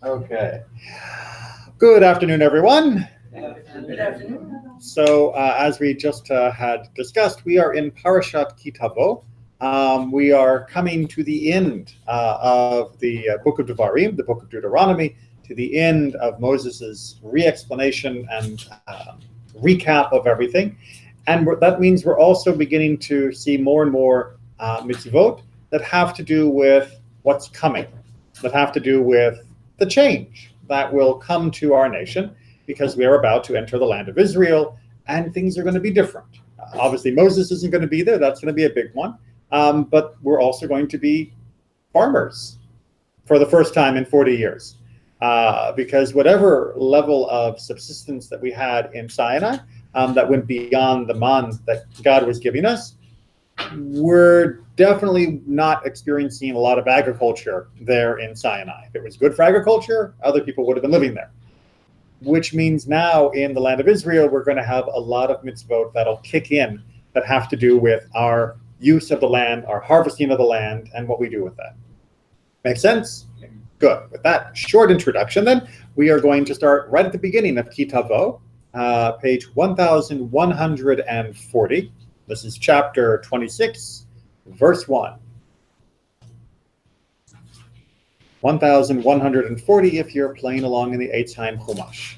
Okay. Good afternoon, everyone. Good afternoon. So, as we just had discussed, we are in Parashat Tavo. We are coming to the end of the book of Devarim, the book of Deuteronomy, to the end of Moses' re-explanation and recap of everything. And that means we're also beginning to see more and more mitzvot that have to do with what's coming, that have to do with the change that will come to our nation, because we are about to enter the land of Israel, and things are going to be different. Obviously, Moses isn't going to be there. That's going to be a big one. But we're also going to be farmers for the first time in 40 years. Because whatever level of subsistence that we had in Sinai, that went beyond the man that God was giving us, we're definitely not experiencing a lot of agriculture there in Sinai. If it was good for agriculture, other people would have been living there. Which means now in the land of Israel, we're going to have a lot of mitzvot that'll kick in that have to do with our use of the land, our harvesting of the land, and what we do with that. Make sense? Good. With that short introduction, then, we are going to start right at the beginning of Tavo, page 1140. This is chapter 26, verse 1. 1140 if you're playing along in the Eitz Chaim Chumash.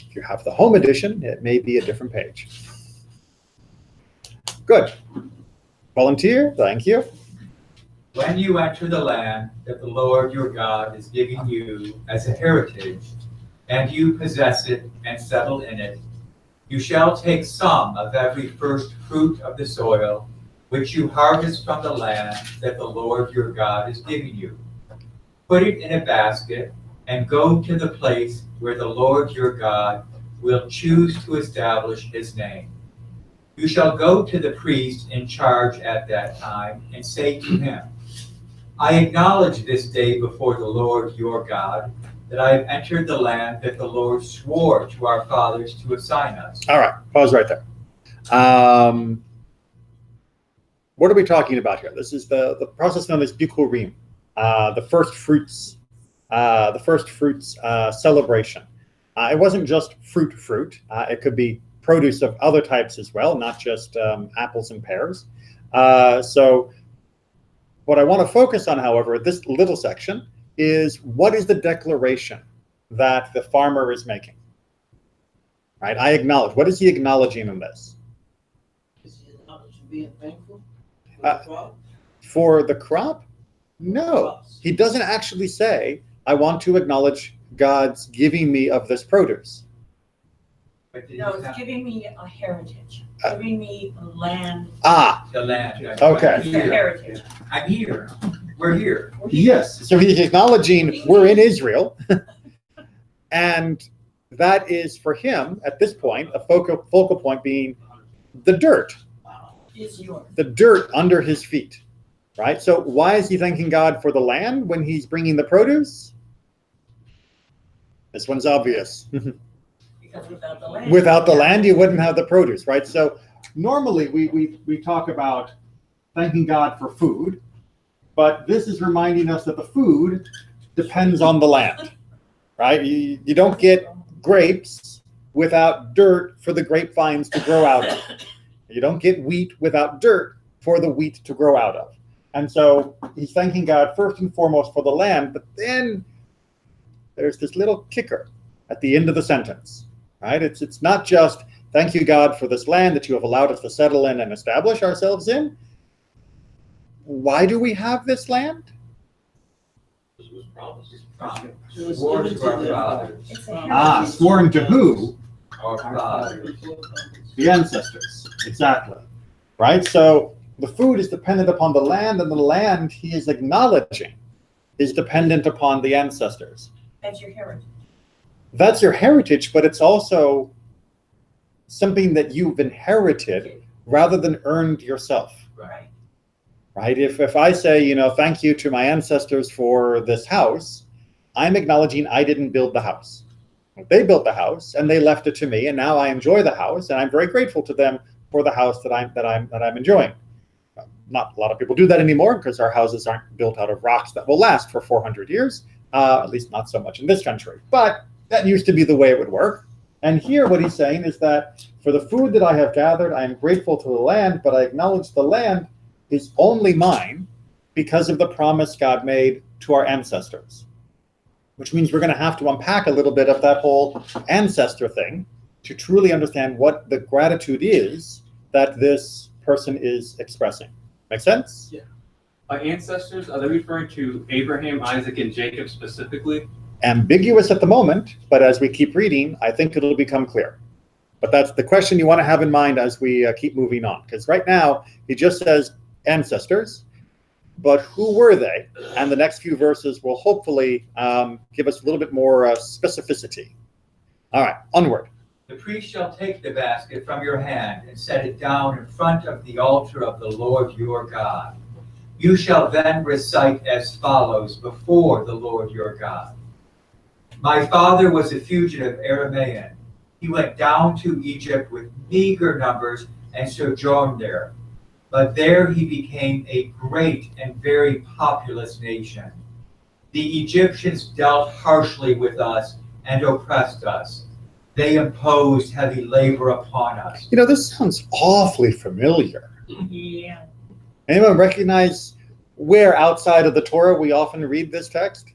If you have the home edition, it may be a different page. Good. Volunteer, thank you. When you enter the land that the Lord your God is giving you as a heritage, and you possess it and settle in it, you shall take some of every first fruit of the soil, which you harvest from the land that the Lord your God is giving you. Put it in a basket, and go to the place where the Lord your God will choose to establish his name. You shall go to the priest in charge at that time and say to him, I acknowledge this day before the Lord your God that I have entered the land that the Lord swore to our fathers to assign us. All right, pause right there. What are we talking about here? This is the process known as Bikurim, the first fruits celebration. It wasn't just fruit. It could be produce of other types as well, not just apples and pears. So what I want to focus on, however, this little section is what is the declaration that the farmer is making? Right? I acknowledge. What is he acknowledging in this? Is he acknowledging being thankful for the crop? For the crop? No. He doesn't actually say, I want to acknowledge God's giving me of this produce. No, it's giving me a heritage, giving me a land. The land. Okay. It's a heritage. I'm here. We're here. Yes. So he's acknowledging we're in Israel. And that is for him, at this point, a focal point being the dirt. Is yours. The dirt under his feet. Right? So why is he thanking God for the land when he's bringing the produce? This one's obvious. Because without the land. Without the land, you wouldn't have the produce, right? So normally we talk about thanking God for food, but this is reminding us that the food depends on the land, right? You don't get grapes without dirt for the grapevines to grow out of. You don't get wheat without dirt for the wheat to grow out of. And so he's thanking God first and foremost for the land, but then there's this little kicker at the end of the sentence, right? It's not just thank you, God, for this land that you have allowed us to settle in and establish ourselves in. Why do we have this land? It was promised. Sworn to our fathers. It's a heritage. Sworn to who? Our fathers. The ancestors. Exactly. Right? So the food is dependent upon the land, and the land he is acknowledging is dependent upon the ancestors. That's your heritage. That's your heritage, but it's also something that you've inherited rather than earned yourself. Right. Right? If I say, thank you to my ancestors for this house, I'm acknowledging I didn't build the house. They built the house and they left it to me, and now I enjoy the house, and I'm very grateful to them for the house that I'm enjoying. Not a lot of people do that anymore because our houses aren't built out of rocks that will last for 400 years. at least not so much in this country. But that used to be the way it would work. And here what he's saying is that for the food that I have gathered, I am grateful to the land, but I acknowledge the land is only mine because of the promise God made to our ancestors. Which means we're going to have to unpack a little bit of that whole ancestor thing to truly understand what the gratitude is that this person is expressing. Make sense? Yeah. By ancestors, are they referring to Abraham, Isaac, and Jacob specifically? Ambiguous at the moment, but as we keep reading, I think it'll become clear. But that's the question you want to have in mind as we keep moving on. Because right now, he just says ancestors, but who were they? And the next few verses will hopefully give us a little bit more specificity. All right, onward. The priest shall take the basket from your hand and set it down in front of the altar of the Lord your God. You shall then recite as follows before the Lord your God. My father was a fugitive Aramean. He went down to Egypt with meager numbers and sojourned there. But there he became a great and very populous nation. The Egyptians dealt harshly with us and oppressed us. They imposed heavy labor upon us. You know, this sounds awfully familiar. Yeah. Anyone recognize where outside of the Torah we often read this text?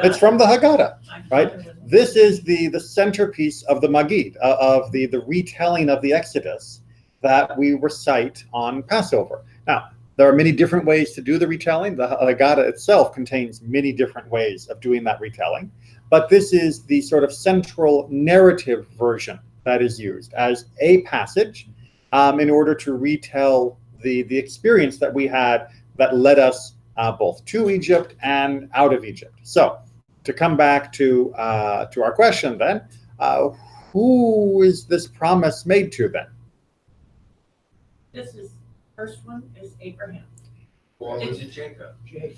It's from the Haggadah, right? This is the centerpiece of the Magid, of the retelling of the Exodus that we recite on Passover. Now, there are many different ways to do the retelling. The Haggadah itself contains many different ways of doing that retelling. But this is the sort of central narrative version that is used as a passage in order to retell the experience that we had that led us both to Egypt and out of Egypt. So to come back to our question then, who is this promise made to then? This is, first one is Abraham. Or was it Jacob?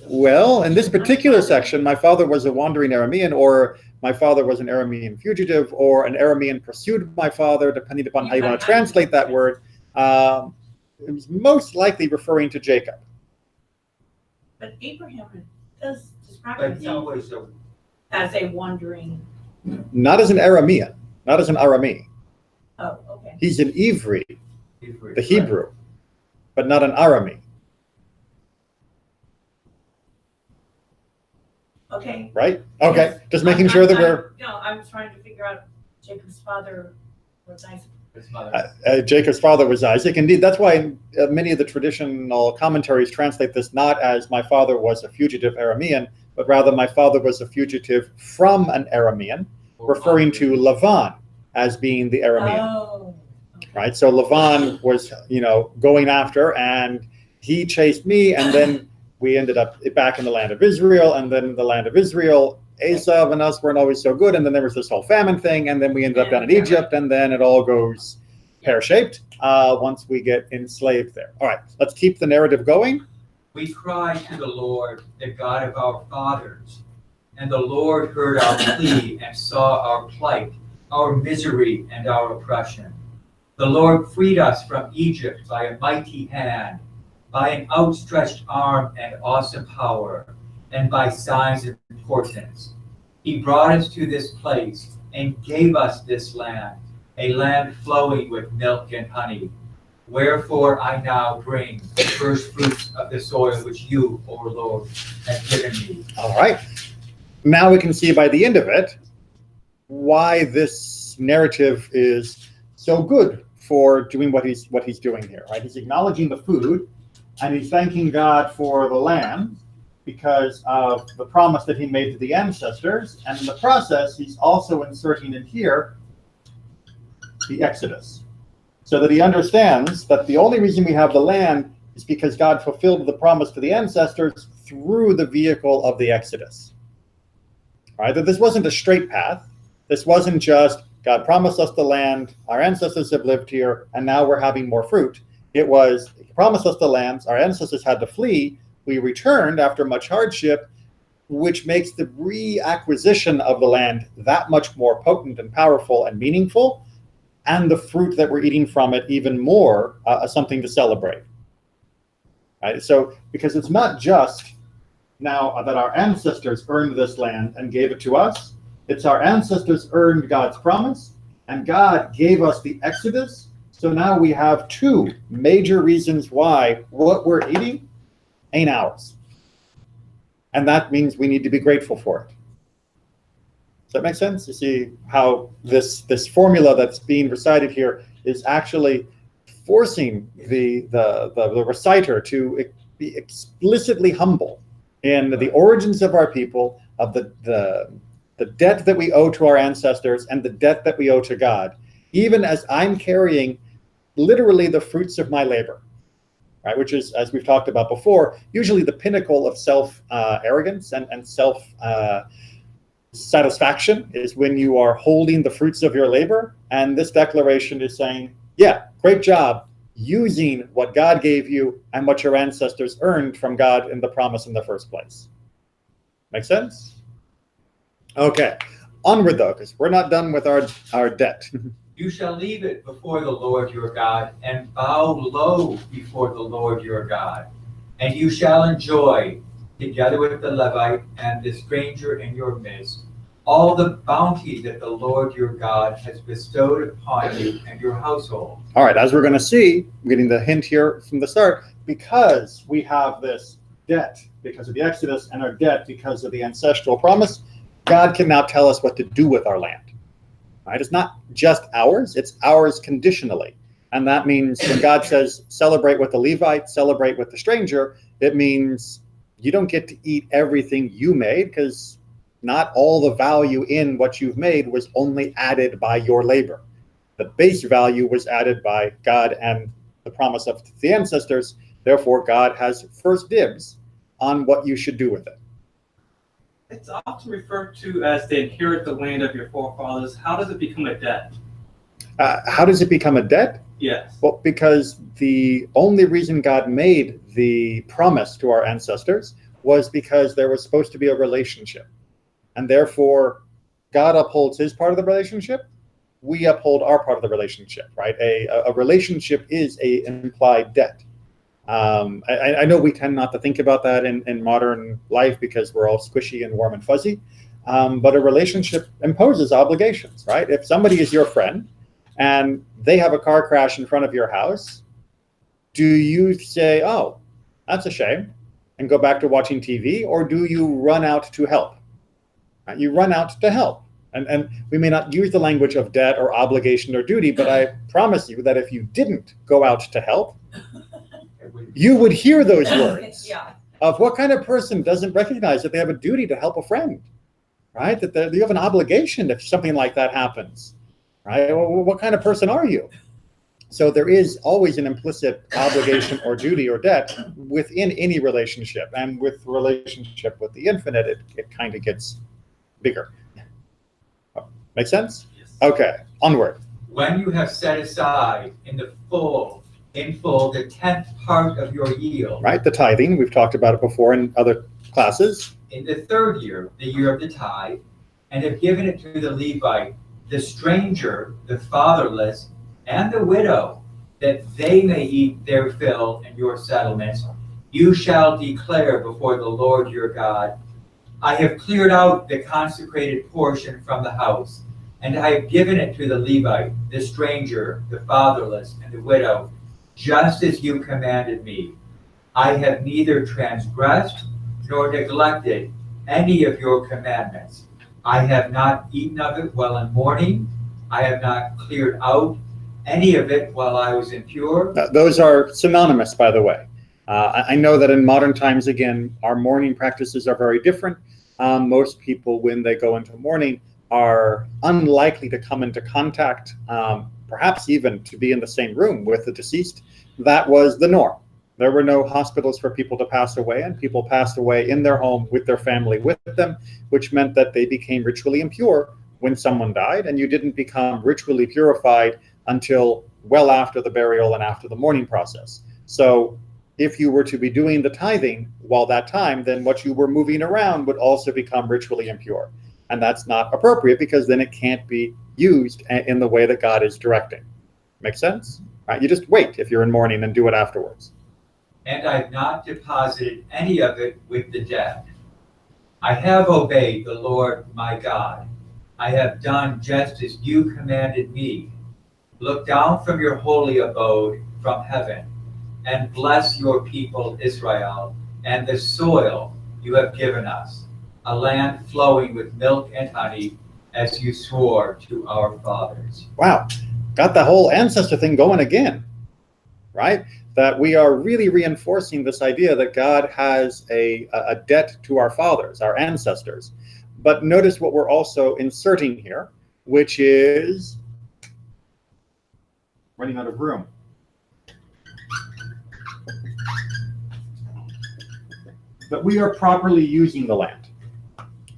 Well, in this particular section, my father was a wandering Aramean, or my father was an Aramean fugitive, or an Aramean pursued my father, depending upon how you want to translate that word. It was most likely referring to Jacob. But Abraham does describe But he himself was a, as a wandering. Not as an Aramean, not as an Arame. Oh, okay. He's an Ivri, Hebrew, the Hebrew, but not an Arame, Okay. right? Okay, Yes. just making sure that we're... No, I'm trying to figure out Jacob's father was Isaac. his mother. Jacob's father was Isaac. Indeed, that's why many of the traditional commentaries translate this not as my father was a fugitive Aramean, but rather my father was a fugitive from an Aramean, referring to Lavan as being the Aramean, Oh. Okay. right? So Lavan was, going after, and he chased me, and then we ended up back in the land of Israel, and then in the land of Israel, Esau and us weren't always so good, and then there was this whole famine thing, and then we ended up down in Egypt, and then it all goes pear-shaped once we get enslaved there. All right, let's keep the narrative going. We cried to the Lord, the God of our fathers, and the Lord heard our plea and saw our plight, our misery, and our oppression. The Lord freed us from Egypt by a mighty hand, by an outstretched arm and awesome power, and by signs and portents. He brought us to this place and gave us this land, a land flowing with milk and honey. Wherefore I now bring the first fruits of the soil which you, O Lord, have given me. All right, now we can see by the end of it why this narrative is so good for doing what he's doing here, right? He's acknowledging the food, and he's thanking God for the land because of the promise that he made to the ancestors. And in the process, he's also inserting in here the Exodus, so that he understands that the only reason we have the land is because God fulfilled the promise to the ancestors through the vehicle of the Exodus. All right, that this wasn't a straight path. This wasn't just God promised us the land, our ancestors have lived here, and now we're having more fruit. It was, he promised us the lands, our ancestors had to flee, we returned after much hardship, which makes the reacquisition of the land that much more potent and powerful and meaningful, and the fruit that we're eating from it even more something to celebrate. Right? So, because it's not just now that our ancestors earned this land and gave it to us. It's our ancestors earned God's promise, and God gave us the Exodus. So now we have two major reasons why what we're eating ain't ours. And that means we need to be grateful for it. Does that make sense? You see how this formula that's being recited here is actually forcing the reciter to be explicitly humble in the origins of our people, of the debt that we owe to our ancestors and the debt that we owe to God, even as I'm carrying literally the fruits of my labor, right? Which is, as we've talked about before, usually the pinnacle of self-arrogance and self-satisfaction is when you are holding the fruits of your labor. And this declaration is saying, yeah, great job using what God gave you and what your ancestors earned from God in the promise in the first place. Make sense? Okay, onward though, because we're not done with our debt. You shall leave it before the Lord your God and bow low before the Lord your God. And you shall enjoy, together with the Levite and the stranger in your midst, all the bounty that the Lord your God has bestowed upon you and your household. All right, as we're going to see, I'm getting the hint here from the start, because we have this debt because of the Exodus and our debt because of the ancestral promise, God can now tell us what to do with our land. Right? It's not just ours, it's ours conditionally. And that means when God says, celebrate with the Levite, celebrate with the stranger, it means you don't get to eat everything you made, because not all the value in what you've made was only added by your labor. The base value was added by God and the promise of the ancestors. Therefore, God has first dibs on what you should do with it. It's often referred to as they inherit the land of your forefathers. How does it become a debt? How does it become a debt? Yes. Well, because the only reason God made the promise to our ancestors was because there was supposed to be a relationship. And therefore, God upholds his part of the relationship. We uphold our part of the relationship, right? A relationship is an implied debt. I know we tend not to think about that in modern life because we're all squishy and warm and fuzzy, but a relationship imposes obligations, right? If somebody is your friend and they have a car crash in front of your house, do you say, oh, that's a shame, and go back to watching TV, or do you run out to help? Right? You run out to help. And we may not use the language of debt or obligation or duty, but I promise you that if you didn't go out to help, you would hear those words of what kind of person doesn't recognize that they have a duty to help a friend, right? That you have an obligation if something like that happens, right? Well, what kind of person are you? So there is always an implicit obligation or duty or debt within any relationship. And with relationship with the infinite, it kind of gets bigger. Make sense? Yes. Okay, onward. When you have set aside in full the 10th part of your yield. Right, the tithing, we've talked about it before in other classes. In the third year, the year of the tithe, and have given it to the Levite, the stranger, the fatherless, and the widow, that they may eat their fill in your settlements, you shall declare before the Lord your God, I have cleared out the consecrated portion from the house, and I have given it to the Levite, the stranger, the fatherless, and the widow, just as you commanded me. I have neither transgressed nor neglected any of your commandments. I have not eaten of it while in mourning. I have not cleared out any of it while I was impure. Those are synonymous, by the way. I know that in modern times, again, our mourning practices are very different. Most people, when they go into mourning, are unlikely to come into contact, perhaps even to be in the same room with the deceased. That was the norm. There were no hospitals for people to pass away, and people passed away in their home with their family with them, which meant that they became ritually impure when someone died, and you didn't become ritually purified until well after the burial and after the mourning process. So if you were to be doing the tithing while that time, then what you were moving around would also become ritually impure. And that's not appropriate, because then it can't be used in the way that God is directing. Make sense? Right? You just wait if you're in mourning and do it afterwards. and I've not deposited any of it with the dead. I have obeyed the Lord my God. I have done just as you commanded me. Look down from your holy abode from heaven, and bless your people Israel and the soil you have given us, a land flowing with milk and honey, as you swore to our fathers. Wow, got the whole ancestor thing going again, right? That we are really reinforcing this idea that God has a debt to our fathers, our ancestors. But notice what we're also inserting here, which is running out of room. That we are properly using the land,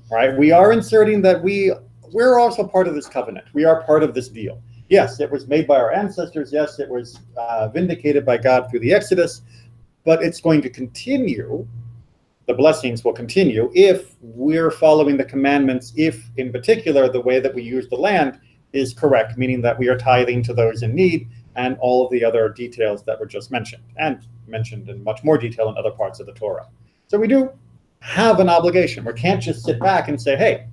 right? We are inserting that we're also part of this covenant. We are part of this deal. Yes, it was made by our ancestors. Yes, it was vindicated by God through the Exodus, but it's going to continue. The blessings will continue if we're following the commandments, if in particular the way that we use the land is correct, meaning that we are tithing to those in need and all of the other details that were just mentioned, and mentioned in much more detail in other parts of the Torah. So we do have an obligation. We can't just sit back and say, hey,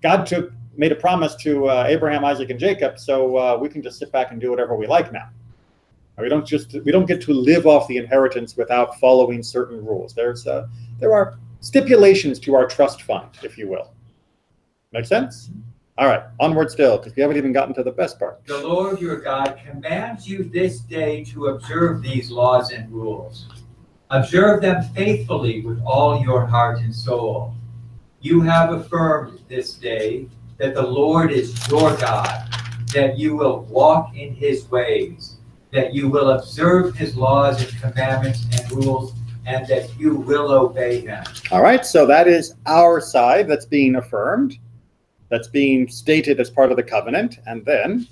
God made a promise to Abraham, Isaac, and Jacob, so we can just sit back and do whatever we like now. We don't get to live off the inheritance without following certain rules. There are stipulations to our trust fund, if you will. Make sense? All right, onward still, because we haven't even gotten to the best part. The Lord your God commands you this day to observe these laws and rules. Observe them faithfully with all your heart and soul. You have affirmed this day that the Lord is your God, that you will walk in his ways, that you will observe his laws and commandments and rules, and that you will obey him. All right, so that is our side that's being affirmed, that's being stated as part of the covenant, and then...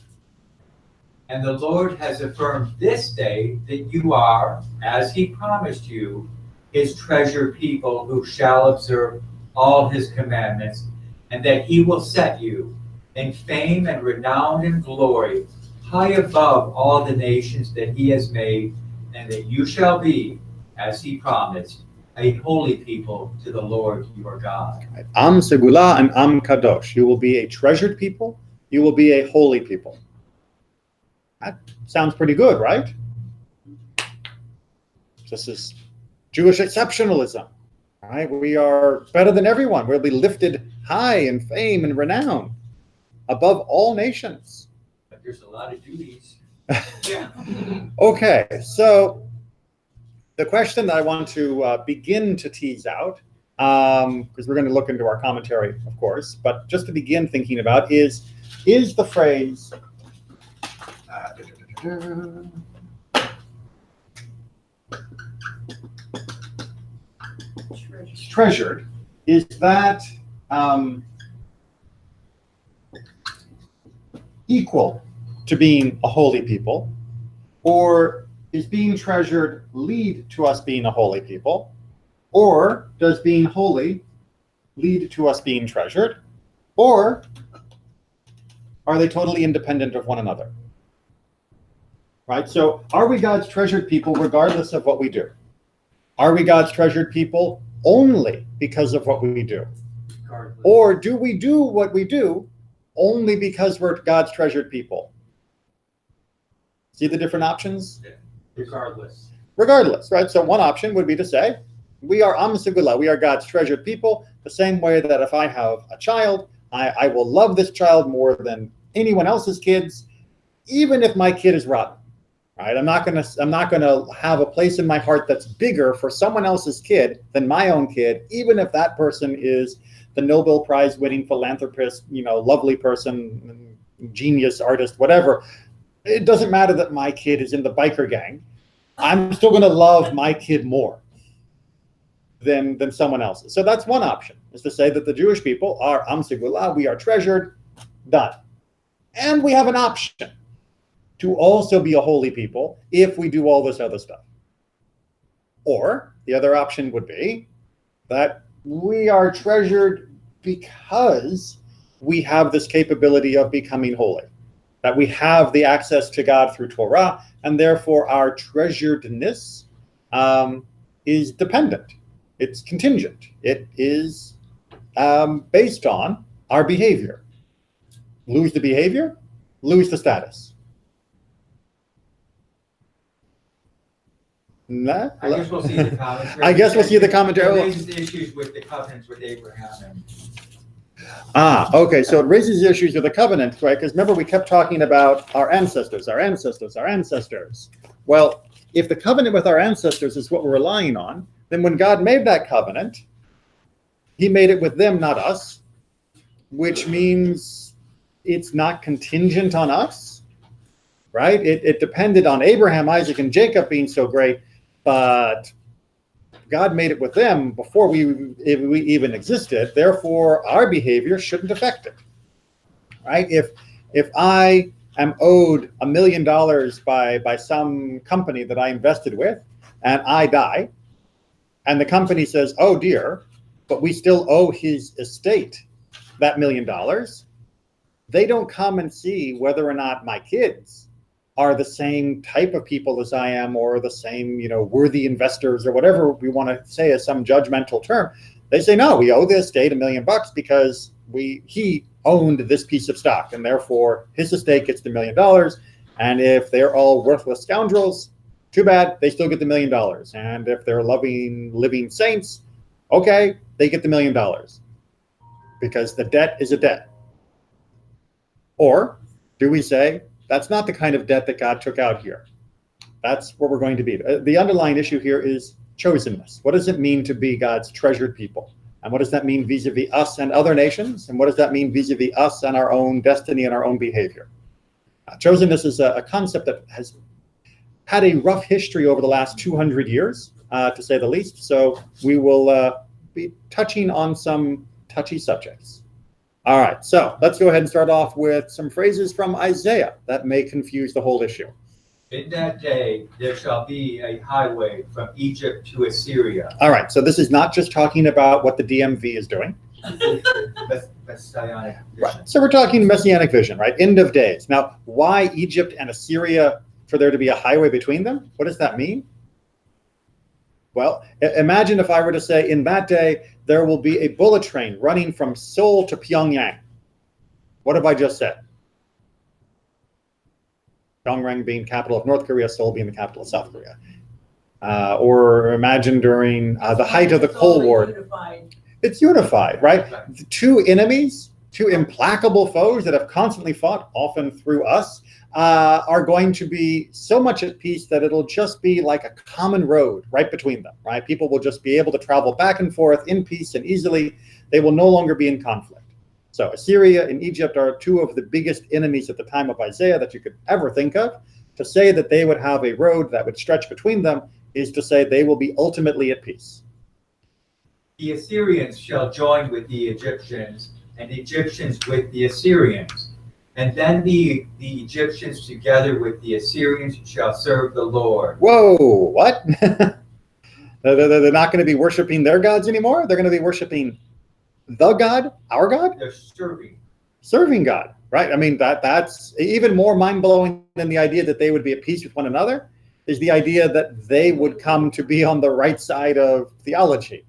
And the Lord has affirmed this day that you are, as he promised you, his treasured people who shall observe all his commandments, and that he will set you in fame and renown and glory high above all the nations that he has made, and that you shall be, as he promised, a holy people to the Lord your God. Am Segula and Am Kadosh. You will be a treasured people. You will be a holy people. That sounds pretty good, right? This is Jewish exceptionalism. Right? We are better than everyone. We'll be lifted high in fame and renown above all nations. But there's a lot of duties. Yeah. Okay, so the question that I want to begin to tease out, because we're going to look into our commentary, of course, but just to begin thinking about is the phrase treasured, is that equal to being a holy people, or is being treasured lead to us being a holy people, or does being holy lead to us being treasured, or are they totally independent of one another? Right? So are we God's treasured people regardless of what we do? Are we God's treasured people only because of what we do? Or do we do what we do only because we're God's treasured people? See the different options? Regardless. Regardless, right? So one option would be to say, we are Am Segula, we are God's treasured people, the same way that if I have a child, I will love this child more than anyone else's kids, even if my kid is rotten. Right? I'm not gonna have a place in my heart that's bigger for someone else's kid than my own kid, even if that person is the Nobel Prize winning philanthropist, lovely person, genius, artist, whatever. It doesn't matter that my kid is in the biker gang. I'm still going to love my kid more than someone else's. So that's one option, is to say that the Jewish people are Am Segula, we are treasured, done. And we have an option to also be a holy people if we do all this other stuff. Or the other option would be that we are treasured because we have this capability of becoming holy, that we have the access to God through Torah, and therefore our treasuredness is dependent. It's contingent. It is based on our behavior. Lose the behavior, lose the status. Nah, I guess we'll see the commentary. I guess we'll see the commentary. It raises issues with the covenants with Abraham. Okay, so it raises issues with the covenant, right? Because remember, we kept talking about our ancestors, our ancestors, our ancestors. Well, if the covenant with our ancestors is what we're relying on, then when God made that covenant, he made it with them, not us, which means it's not contingent on us, right? It depended on Abraham, Isaac, and Jacob being so great, but God made it with them before we even existed. Therefore, our behavior shouldn't affect it, right? If I am owed $1 million by some company that I invested with, and I die, and the company says, "Oh dear," but we still owe his estate that $1 million, they don't come and see whether or not my kids are the same type of people as I am, or the same, worthy investors, or whatever we want to say as some judgmental term. They say, no, we owe the estate $1 million because he owned this piece of stock, and therefore his estate gets the $1 million. And if they're all worthless scoundrels, too bad, they still get the $1 million. And if they're loving, living saints, okay, they get the $1 million because the debt is a debt. Or do we say, that's not the kind of debt that God took out here? That's what we're going to be. The underlying issue here is chosenness. What does it mean to be God's treasured people? And what does that mean vis-a-vis us and other nations? And what does that mean vis-a-vis us and our own destiny and our own behavior? Chosenness is a concept that has had a rough history over the last 200 years, to say the least. So we will be touching on some touchy subjects. All right, so let's go ahead and start off with some phrases from Isaiah that may confuse the whole issue. In that day, there shall be a highway from Egypt to Assyria. All right, so this is not just talking about what the DMV is doing. Messianic vision. Right. So we're talking messianic vision, right? End of days. Now, why Egypt and Assyria for there to be a highway between them? What does that mean? Well, imagine if I were to say, in that day, there will be a bullet train running from Seoul to Pyongyang. What have I just said? Pyongyang being capital of North Korea, Seoul being the capital of South Korea. Or imagine during the height of the Cold War. Unified. It's unified, right? The two enemies, two implacable foes that have constantly fought, often through us, are going to be so much at peace that it'll just be like a common road right between them, right? People will just be able to travel back and forth in peace and easily. They will no longer be in conflict. So Assyria and Egypt are two of the biggest enemies at the time of Isaiah that you could ever think of. To say that they would have a road that would stretch between them is to say they will be ultimately at peace. The Assyrians shall join with the Egyptians, and the Egyptians with the Assyrians. And then the Egyptians together with the Assyrians shall serve the Lord. Whoa, what? They're not going to be worshiping their gods anymore? They're going to be worshiping the God, our God? They're serving. Serving God, right? I mean, that's even more mind-blowing than the idea that they would be at peace with one another, is the idea that they would come to be on the right side of theology.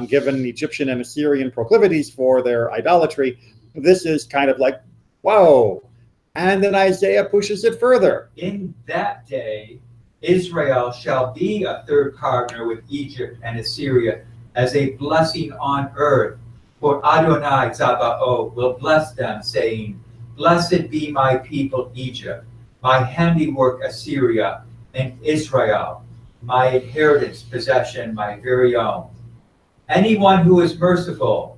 Given Egyptian and Assyrian proclivities for their idolatry, this is kind of like, whoa. And then Isaiah pushes it further. In that day, Israel shall be a third partner with Egypt and Assyria as a blessing on earth. For Adonai Tavo will bless them, saying, Blessed be my people Egypt, my handiwork Assyria, and Israel, my inheritance, possession, my very own. Anyone who is merciful,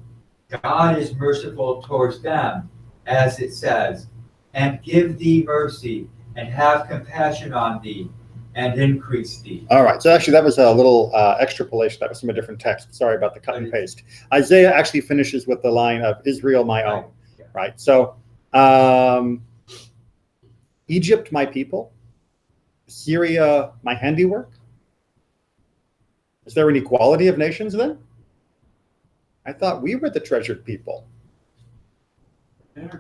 God is merciful towards them, as it says, and give thee mercy, and have compassion on thee, and increase thee. All right, so actually that was a little extrapolation. That was from a different text. Sorry about the cut and paste. Isaiah actually finishes with the line of Israel, my own, right? So Egypt, my people, Syria, my handiwork. Is there an equality of nations then? I thought we were the treasured people. But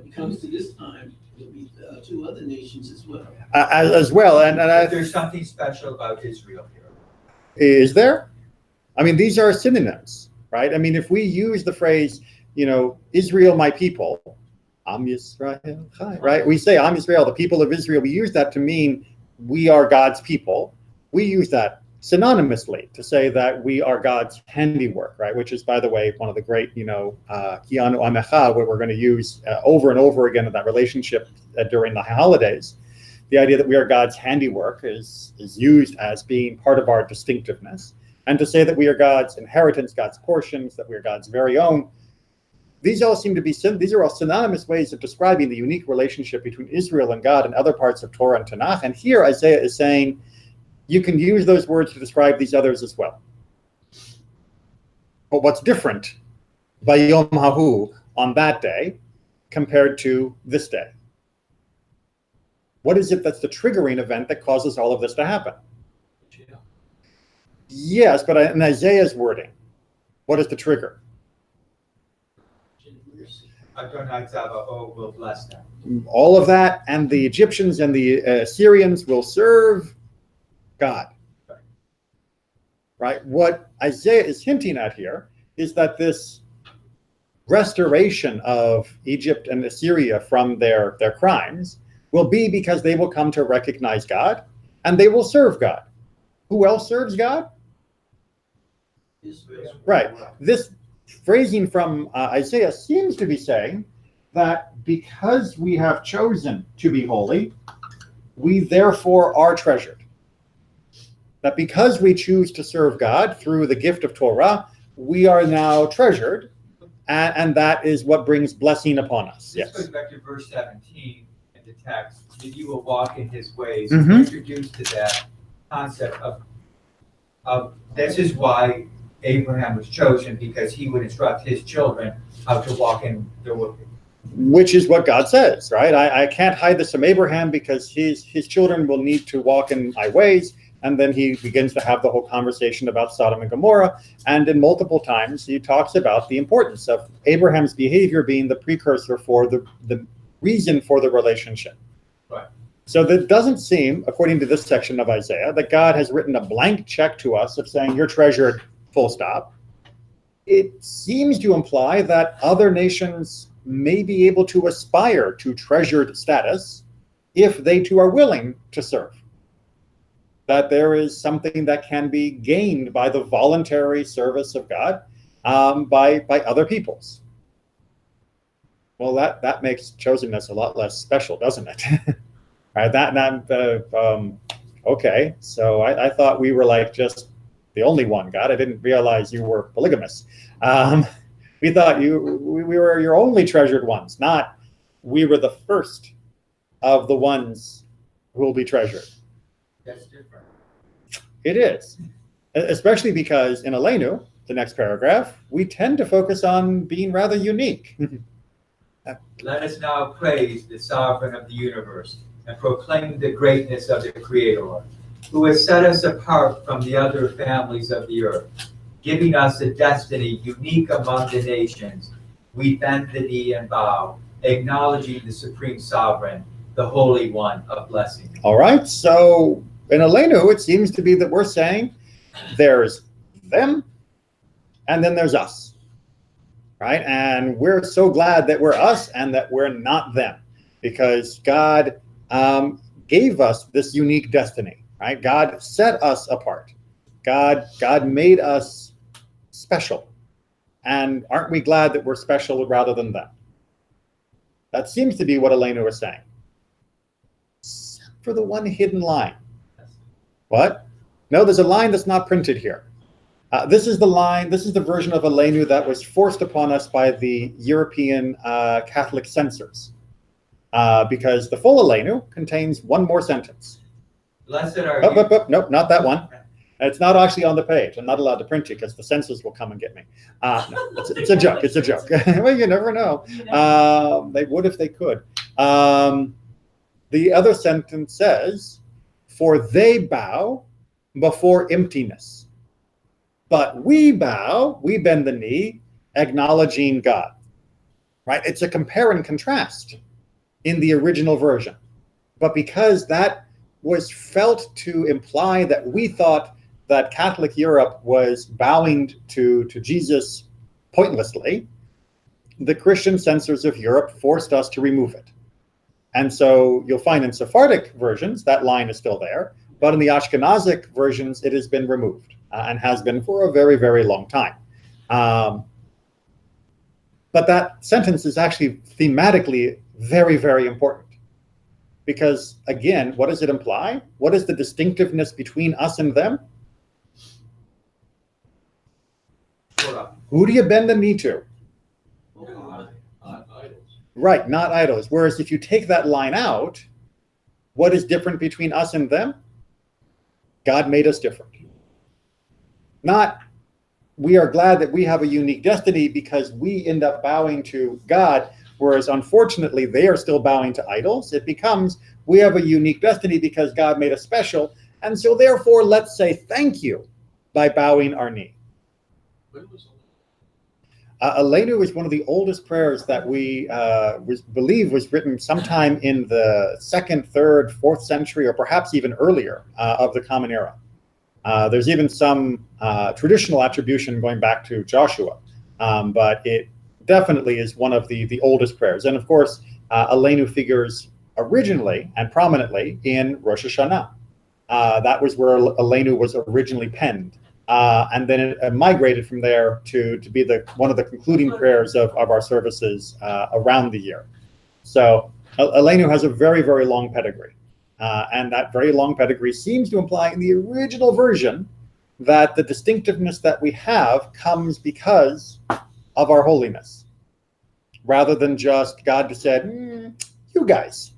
he comes to this time, there'll be two other nations as well. As well, and There's something special about Israel here. is there? I mean, these are synonyms, right? I mean, if we use the phrase, Israel, my people, Am Yisrael, right? We say Am Yisrael, the people of Israel. We use that to mean we are God's people. We use that synonymously to say that we are God's handiwork, right? Which is, by the way, one of the great, Kianu Amecha, what we're going to use over and over again in that relationship during the holidays. The idea that we are God's handiwork is used as being part of our distinctiveness. And to say that we are God's inheritance, God's portions, that we are God's very own. These are all synonymous ways of describing the unique relationship between Israel and God and other parts of Torah and Tanakh. And here Isaiah is saying, you can use those words to describe these others as well. But what's different by Yom Hahu on that day compared to this day? What is it that's the triggering event that causes all of this to happen? Yes, but in Isaiah's wording, what is the trigger? Adonai Tavo will bless them. All of that, and the Egyptians and the Assyrians will serve God. Right? What Isaiah is hinting at here is that this restoration of Egypt and Assyria from their crimes will be because they will come to recognize God and they will serve God. Who else serves God? Israel. Right. This phrasing from Isaiah seems to be saying that because we have chosen to be holy, we therefore are treasured. That because we choose to serve God through the gift of Torah, we are now treasured, and that is what brings blessing upon us. This Yes. goes back to verse 17 in the text, that you will walk in his ways. Mhm. Introduced to that concept of this is why Abraham was chosen, because he would instruct his children how to walk in the way. Which is what God says, right? I can't hide this from Abraham because his children will need to walk in my ways. And then he begins to have the whole conversation about Sodom and Gomorrah. And in multiple times, he talks about the importance of Abraham's behavior being the precursor for the reason for the relationship. Right. So that doesn't seem, according to this section of Isaiah, that God has written a blank check to us of saying you're treasured, full stop. It seems to imply that other nations may be able to aspire to treasured status if they too are willing to serve. That there is something that can be gained by the voluntary service of God by other peoples. Well, that makes chosenness a lot less special, doesn't it? Right? Okay. So I thought we were like just the only one, God. I didn't realize you were polygamous. We thought we were your only treasured ones, not we were the first of the ones who will be treasured. That's different. It is, especially because in Aleinu, the next paragraph, we tend to focus on being rather unique. Let us now praise the sovereign of the universe and proclaim the greatness of the Creator, who has set us apart from the other families of the earth, giving us a destiny unique among the nations. We bend the knee and bow, acknowledging the supreme sovereign, the Holy One of blessing. All right, so in Aleinu, it seems to be that we're saying there's them and then there's us, right? And we're so glad that we're us and that we're not them, because God gave us this unique destiny, right? God set us apart. God made us special. And aren't we glad that we're special rather than them? That seems to be what Aleinu is saying. Except for the one hidden line. What? No, there's a line that's not printed here. This is the line, this is the version of Aleinu that was forced upon us by the European Catholic censors. Because the full Aleinu contains one more sentence. Blessed are you. Nope, not that one. It's not actually on the page. I'm not allowed to print it because the censors will come and get me. No, it's a joke. It's a joke. Well, you never know. They would if they could. The other sentence says, for they bow before emptiness. But we bow, we bend the knee, acknowledging God. right? It's a compare and contrast in the original version. But because that was felt to imply that we thought that Catholic Europe was bowing to Jesus pointlessly, the Christian censors of Europe forced us to remove it. And so you'll find in Sephardic versions, that line is still there, but in the Ashkenazic versions, it has been removed and has been for a very, very long time. But that sentence is actually thematically very, very important. Because again, what does it imply? What is the distinctiveness between us and them? Who do you bend the knee to? Not idols. Right, not idols. Whereas if you take that line out, what is different between us and them? God made us different. Not, we are glad that we have a unique destiny because we end up bowing to God, whereas unfortunately they are still bowing to idols. It becomes, we have a unique destiny because God made us special, and so therefore let's say thank you by bowing our knee. When was Aleinu is one of the oldest prayers that we believe was written sometime in the 2nd, 3rd, 4th century, or perhaps even earlier of the Common Era. There's even some traditional attribution going back to Joshua, but it definitely is one of the oldest prayers. And of course, Aleinu figures originally and prominently in Rosh Hashanah. That was where Aleinu was originally penned. And then it migrated from there to be one of the concluding prayers of our services around the year. So Aleinu has a very, very long pedigree. And that very long pedigree seems to imply in the original version that the distinctiveness that we have comes because of our holiness, rather than just God said, you guys.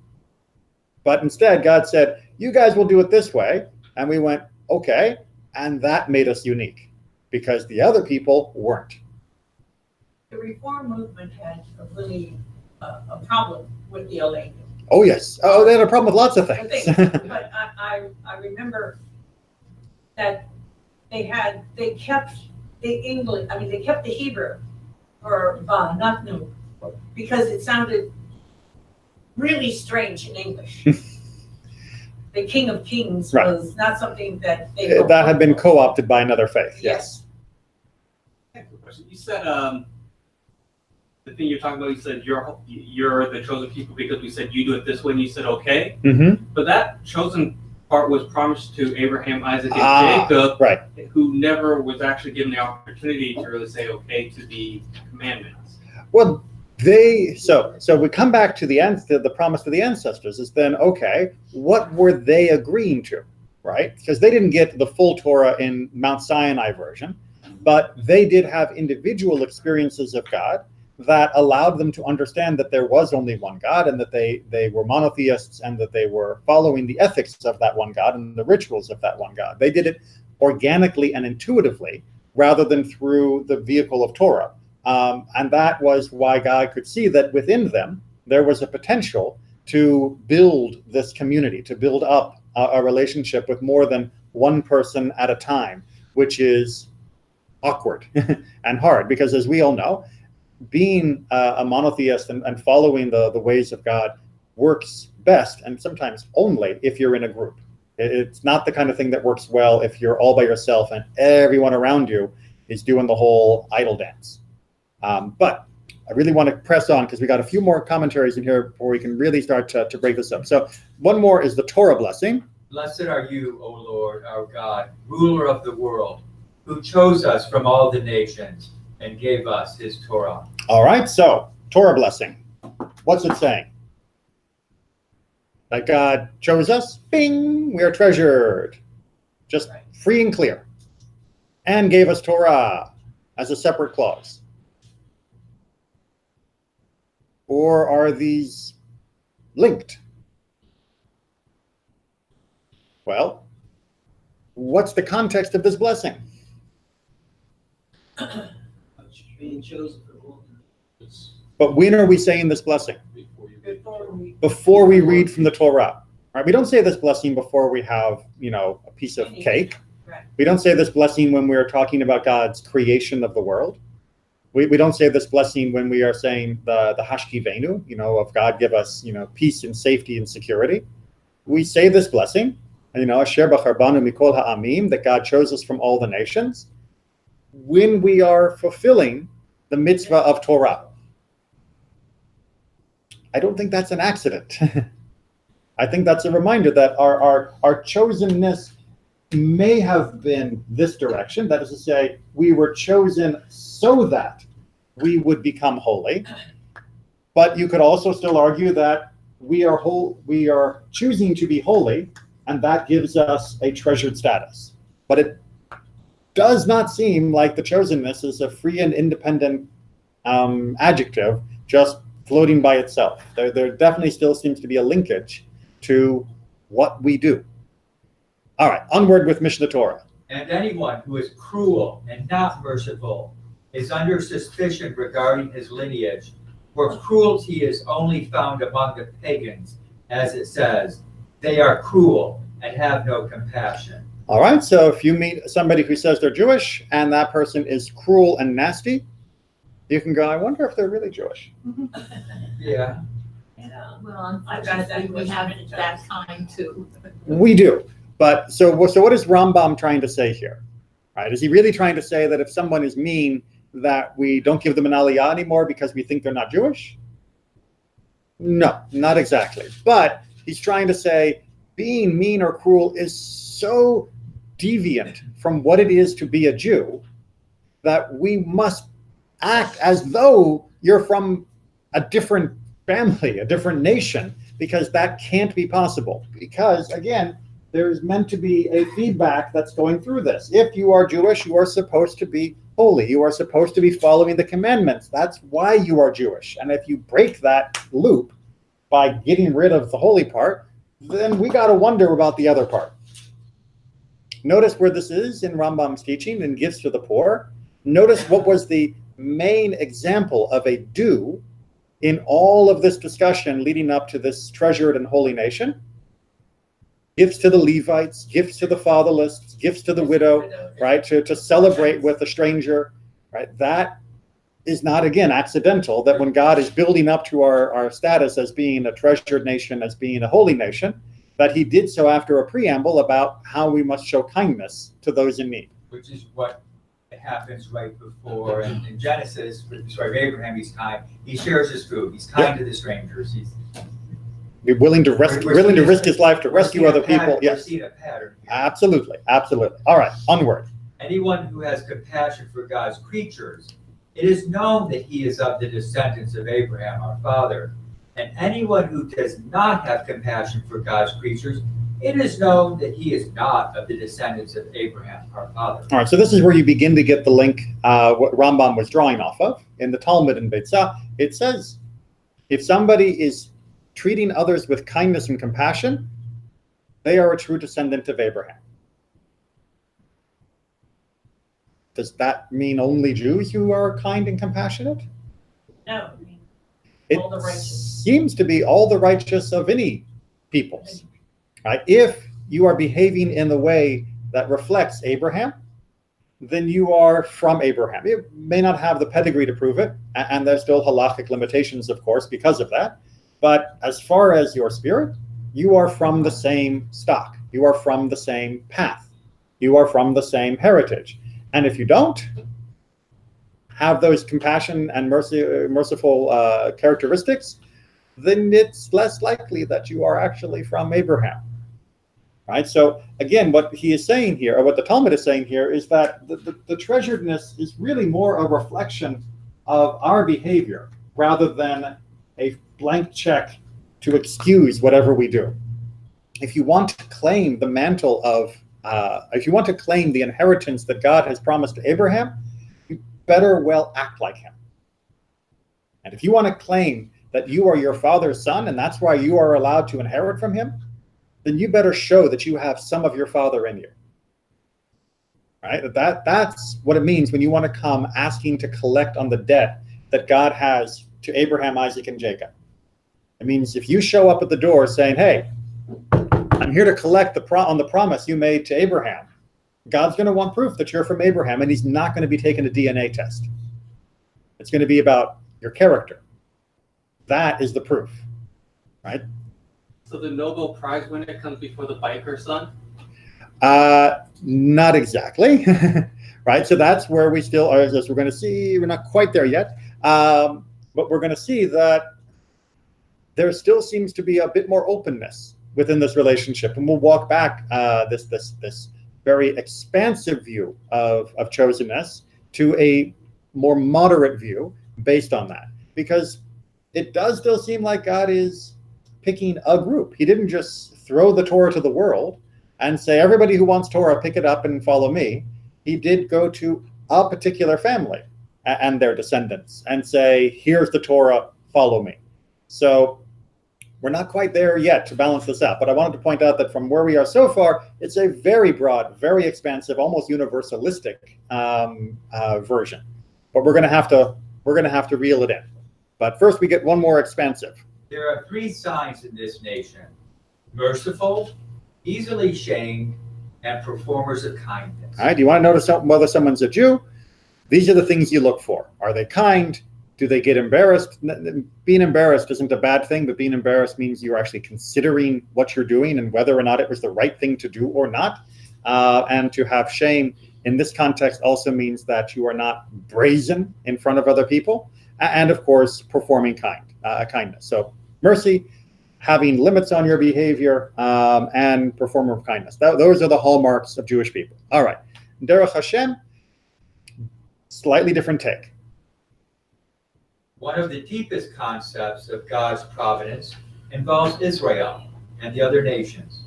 But instead, God said, you guys will do it this way. And we went, okay. And that made us unique because the other people weren't. The Reform movement had a really a problem with the Aleinu. Oh, yes. Oh, they had a problem with lots of things. But I remember that they kept the English, they kept the Hebrew or Nafnu because it sounded really strange in English. The King of Kings was not something that they that had been co-opted by another faith. Yes. You said the thing you're talking about. You said you're the chosen people because we said you do it this way, and you said okay. Mm-hmm. But that chosen part was promised to Abraham, Isaac, and Jacob, right? Who never was actually given the opportunity to really say okay to the commandments. Well, so we come back to the promise to the ancestors is then, okay, what were they agreeing to, right? Because they didn't get the full Torah in Mount Sinai version, but they did have individual experiences of God that allowed them to understand that there was only one God and that they were monotheists and that they were following the ethics of that one God and the rituals of that one God. They did it organically and intuitively rather than through the vehicle of Torah. And that was why God could see that within them, there was a potential to build this community, to build up a relationship with more than one person at a time, which is awkward and hard. Because as we all know, being a monotheist and following the ways of God works best and sometimes only if you're in a group. It's not the kind of thing that works well if you're all by yourself and everyone around you is doing the whole idol dance. But I really want to press on because we got a few more commentaries in here before we can really start to break this up. So one more is the Torah blessing. Blessed are you, O Lord, our God, ruler of the world, who chose us from all the nations and gave us his Torah. All right, so Torah blessing. What's it saying? That God chose us, bing, we are treasured. Just free and clear. And gave us Torah as a separate clause. Or are these linked? Well, what's the context of this blessing? being chosen for But when are we saying this blessing? before We read from the Torah. Right? We don't say this blessing before we have, a piece of cake. Right. We don't say this blessing when we're talking about God's creation of the world. We don't say this blessing when we are saying the Hashkivenu, of God give us, peace and safety and security. We say this blessing, Asher b'charbanu mikol ha'amim, that God chose us from all the nations, when we are fulfilling the mitzvah of Torah. I don't think that's an accident. I think that's a reminder that our chosenness may have been this direction. That is to say, we were chosen so that we would become holy. But you could also still argue that we are choosing to be holy, and that gives us a treasured status. But it does not seem like the chosenness is a free and independent adjective just floating by itself. There definitely still seems to be a linkage to what we do. All right, onward with Mishnah Torah. And anyone who is cruel and not merciful is under suspicion regarding his lineage, for cruelty is only found among the pagans, as it says, they are cruel and have no compassion. All right, so if you meet somebody who says they're Jewish and that person is cruel and nasty, you can go, I wonder if they're really Jewish. Yeah. Well, unfortunately, we have that kind too. We do. But so what is Rambam trying to say here? Right? Is he really trying to say that if someone is mean, that we don't give them an aliyah anymore because we think they're not Jewish? No, not exactly. But he's trying to say being mean or cruel is so deviant from what it is to be a Jew that we must act as though you're from a different family, a different nation, because that can't be possible. Because, again, there's meant to be a feedback that's going through this. If you are Jewish, you are supposed to be holy. You are supposed to be following the commandments. That's why you are Jewish. And if you break that loop by getting rid of the holy part, then we got to wonder about the other part. Notice where this is in Rambam's teaching in Gifts to the Poor. Notice what was the main example of a do in all of this discussion leading up to this treasured and holy nation. Gifts to the Levites, gifts to the fatherless, gifts to the widow, right? To celebrate with a stranger, right? That is not, again, accidental, that when God is building up to our status as being a treasured nation, as being a holy nation, that he did so after a preamble about how we must show kindness to those in need. Which is what happens right before in Genesis, with the story of Abraham, he's kind. He shares his food. He's kind to the strangers. He's willing to risk his life to rescue other people. Yes. We're seeing a pattern here. Absolutely. All right, onward. Anyone who has compassion for God's creatures, it is known that he is of the descendants of Abraham, our father. And anyone who does not have compassion for God's creatures, it is known that he is not of the descendants of Abraham, our father. All right, so this is where you begin to get the link, what Rambam was drawing off of. In the Talmud in Beitzah, it says, if somebody is treating others with kindness and compassion, they are a true descendant of Abraham. Does that mean only Jews who are kind and compassionate? No. It All the righteous. seems to be all the righteous of any peoples. Right? If you are behaving in the way that reflects Abraham, then you are from Abraham. You may not have the pedigree to prove it, and there's still halachic limitations, of course, because of that. But as far as your spirit, you are from the same stock. You are from the same path. You are from the same heritage. And if you don't have those compassion and merciful characteristics, then it's less likely that you are actually from Abraham. Right? So again, what he is saying here, or what the Talmud is saying here, is that the treasuredness is really more a reflection of our behavior rather than a blank check to excuse whatever we do. If you want to claim the mantle of, if you want to claim the inheritance that God has promised to Abraham, you better well act like him. And if you want to claim that you are your father's son and that's why you are allowed to inherit from him, then you better show that you have some of your father in you. Right? That's what it means when you want to come asking to collect on the debt that God has to Abraham, Isaac, and Jacob. It means if you show up at the door saying, hey, I'm here to collect on the promise you made to Abraham, God's going to want proof that you're from Abraham, and he's not going to be taking a DNA test. It's going to be about your character. That is the proof, right? So the Nobel Prize winner comes before the biker son? Not exactly, right? So that's where we still are, as we're going to see, we're not quite there yet, but we're going to see that there still seems to be a bit more openness within this relationship, and we'll walk back this very expansive view of chosenness to a more moderate view based on that, because it does still seem like God is picking a group. He didn't just throw the Torah to the world and say, everybody who wants Torah, pick it up and follow me. He did go to a particular family and their descendants and say, here's the Torah, follow me. So we're not quite there yet to balance this out, but I wanted to point out that from where we are so far, it's a very broad, very expansive, almost universalistic version. But we're going to have to reel it in. But first, we get one more expansive. There are 3 signs in this nation: merciful, easily shamed, and performers of kindness. All right, do you want to notice whether someone's a Jew? These are the things you look for. Are they kind? Do they get embarrassed? Being embarrassed isn't a bad thing, but being embarrassed means you're actually considering what you're doing and whether or not it was the right thing to do or not. And to have shame in this context also means that you are not brazen in front of other people. And of course, performing kindness. So mercy, having limits on your behavior, and performer of kindness. Those are the hallmarks of Jewish people. All right, Derech Hashem, slightly different take. One of the deepest concepts of God's providence involves Israel and the other nations.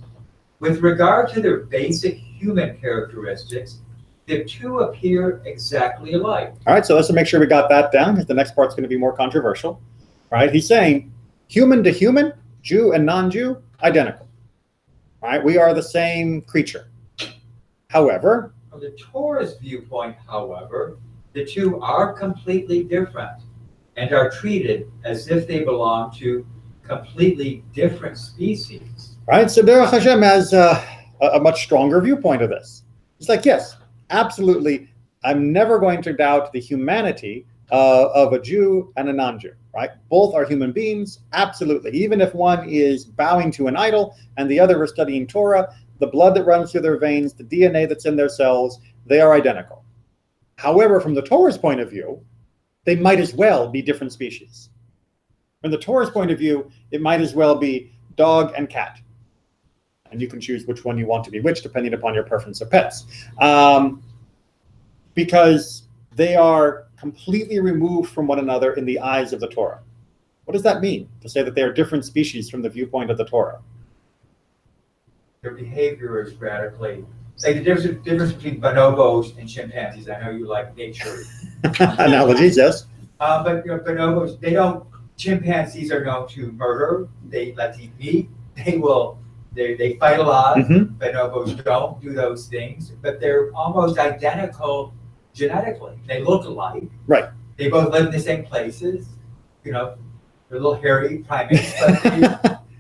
With regard to their basic human characteristics, the 2 appear exactly alike. All right, so let's make sure we got that down, because the next part's going to be more controversial. All right, he's saying human to human, Jew and non-Jew, identical. All right, we are the same creature. However, From the Torah's viewpoint, however, the 2 are completely different and are treated as if they belong to completely different species. right, so Derech Hashem has a much stronger viewpoint of this. It's like, yes, absolutely, I'm never going to doubt the humanity of a Jew and a non-Jew, right? Both are human beings, absolutely. Even if one is bowing to an idol and the other is studying Torah, the blood that runs through their veins, the DNA that's in their cells, they are identical. However, from the Torah's point of view, they might as well be different species. From the Torah's point of view, it might as well be dog and cat. And you can choose which one you want to be which, depending upon your preference of pets. Because they are completely removed from one another in the eyes of the Torah. What does that mean, to say that they are different species from the viewpoint of the Torah? Their behavior is radically, say the difference between bonobos and chimpanzees. I know you like nature Analogies, yes. but bonobos, chimpanzees are known to murder. Let's eat meat. They fight a lot. Mm-hmm. Bonobos don't do those things, but they're almost identical genetically. They look alike. Right. They both live in the same places. They're little hairy primates,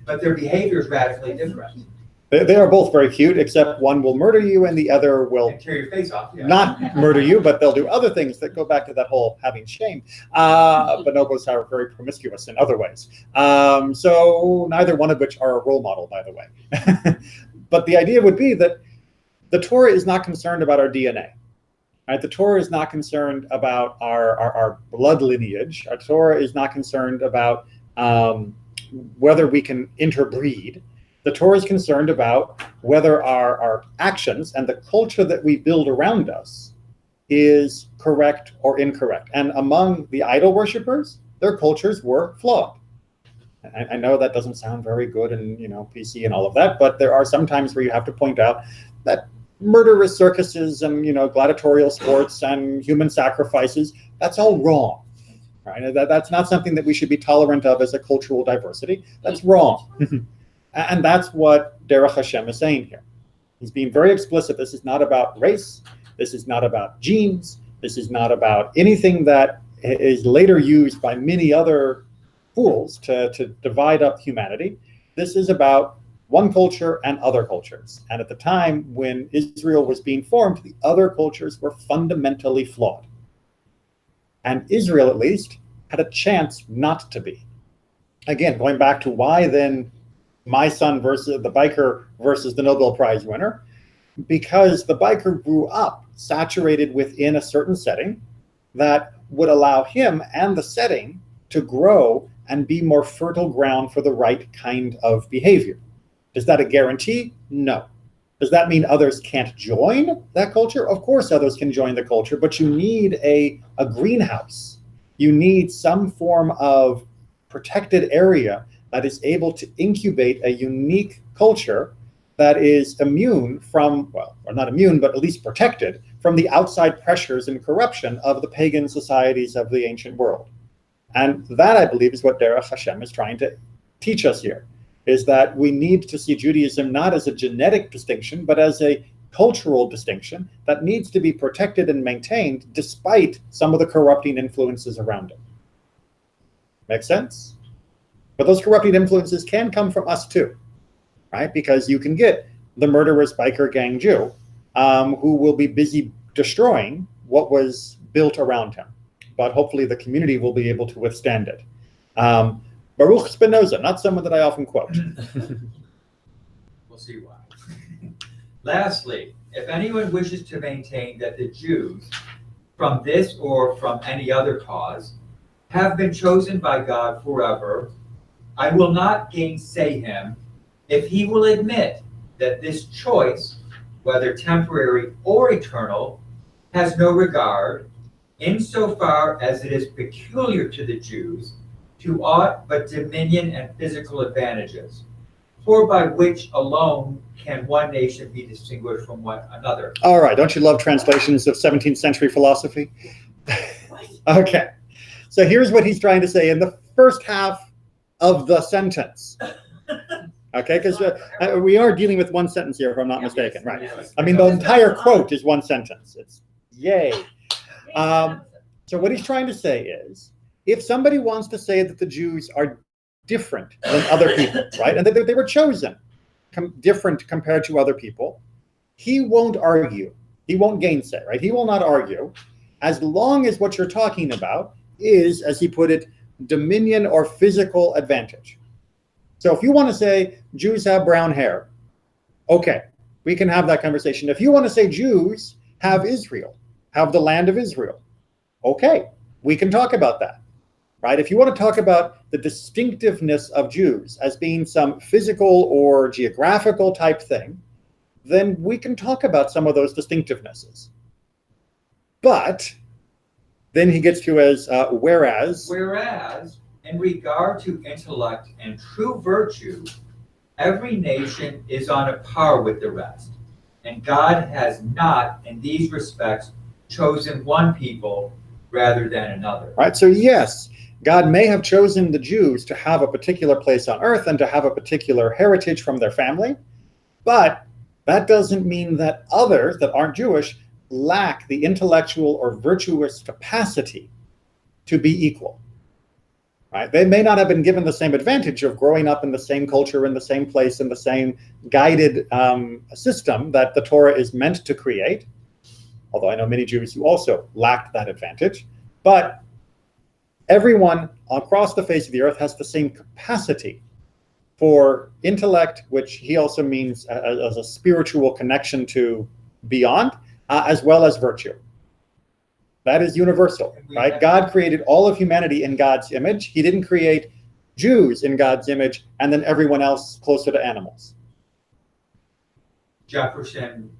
but their behavior is radically different. They are both very cute, except one will murder you and the other will And tear your face off. Yeah. not murder you, but they'll do other things that go back to that whole having shame. Bonobos are very promiscuous in other ways. So neither one of which are a role model, by the way. But the idea would be that the Torah is not concerned about our DNA. Right? The Torah is not concerned about our blood lineage. Our Torah is not concerned about whether we can interbreed. The Torah is concerned about whether our actions and the culture that we build around us is correct or incorrect. And among the idol worshippers, their cultures were flawed. I know that doesn't sound very good and PC and all of that, but there are some times where you have to point out that murderous circuses and gladiatorial sports and human sacrifices, that's all wrong. Right? That's not something that we should be tolerant of as a cultural diversity. That's wrong. And that's what Derech Hashem is saying here. He's being very explicit. This is not about race. This is not about genes. This is not about anything that is later used by many other fools to divide up humanity. This is about one culture and other cultures. And at the time when Israel was being formed, the other cultures were fundamentally flawed. and Israel, at least, had a chance not to be. Again, going back to why then my son versus the biker versus the Nobel Prize winner, because the biker grew up saturated within a certain setting that would allow him and the setting to grow and be more fertile ground for the right kind of behavior. Is that a guarantee? No. Does that mean others can't join that culture? Of course others can join the culture, but you need a greenhouse. You need some form of protected area that is able to incubate a unique culture that is immune from, well, or not immune, but at least protected from the outside pressures and corruption of the pagan societies of the ancient world. And that, I believe, is what Derech Hashem is trying to teach us here, is that we need to see Judaism not as a genetic distinction, but as a cultural distinction that needs to be protected and maintained despite some of the corrupting influences around it. Make sense? But those corrupting influences can come from us too, right? Because you can get the murderous biker gang Jew who will be busy destroying what was built around him. But hopefully the community will be able to withstand it. Baruch Spinoza, not someone that I often quote. We'll see why. Lastly, if anyone wishes to maintain that the Jews, from this or from any other cause, have been chosen by God forever, I will not gainsay him if he will admit that this choice, whether temporary or eternal, has no regard, insofar as it is peculiar to the Jews, to aught but dominion and physical advantages, for by which alone can one nation be distinguished from one another. All right, don't you love translations of 17th century philosophy? Okay, so here's what he's trying to say in the first half of the sentence. Okay, because we are dealing with one sentence here, if I'm not mistaken, right? Yes. I mean, the entire quote is one sentence. It's yay. So what he's trying to say is, if somebody wants to say that the Jews are different than other people, right, and that they were chosen different compared to other people, he won't argue. He won't gainsay, right? He will not argue as long as what you're talking about is, as he put it, dominion or physical advantage. So if you want to say Jews have brown hair, okay, we can have that conversation. If you want to say Jews have Israel, have the land of Israel, okay, we can talk about that, right? If you want to talk about the distinctiveness of Jews as being some physical or geographical type thing, then we can talk about some of those distinctivenesses. But then he gets to as whereas, in regard to intellect and true virtue, every nation is on a par with the rest, and God has not, in these respects, chosen one people rather than another. Right. So yes, God may have chosen the Jews to have a particular place on earth and to have a particular heritage from their family, but that doesn't mean that others that aren't Jewish lack the intellectual or virtuous capacity to be equal. Right? They may not have been given the same advantage of growing up in the same culture, in the same place, in the same guided system that the Torah is meant to create, although I know many Jews who also lacked that advantage. But everyone across the face of the earth has the same capacity for intellect, which he also means as a spiritual connection to beyond, as well as virtue. That is universal, right? God created all of humanity in God's image. He didn't create Jews in God's image and then everyone else closer to animals. Jefferson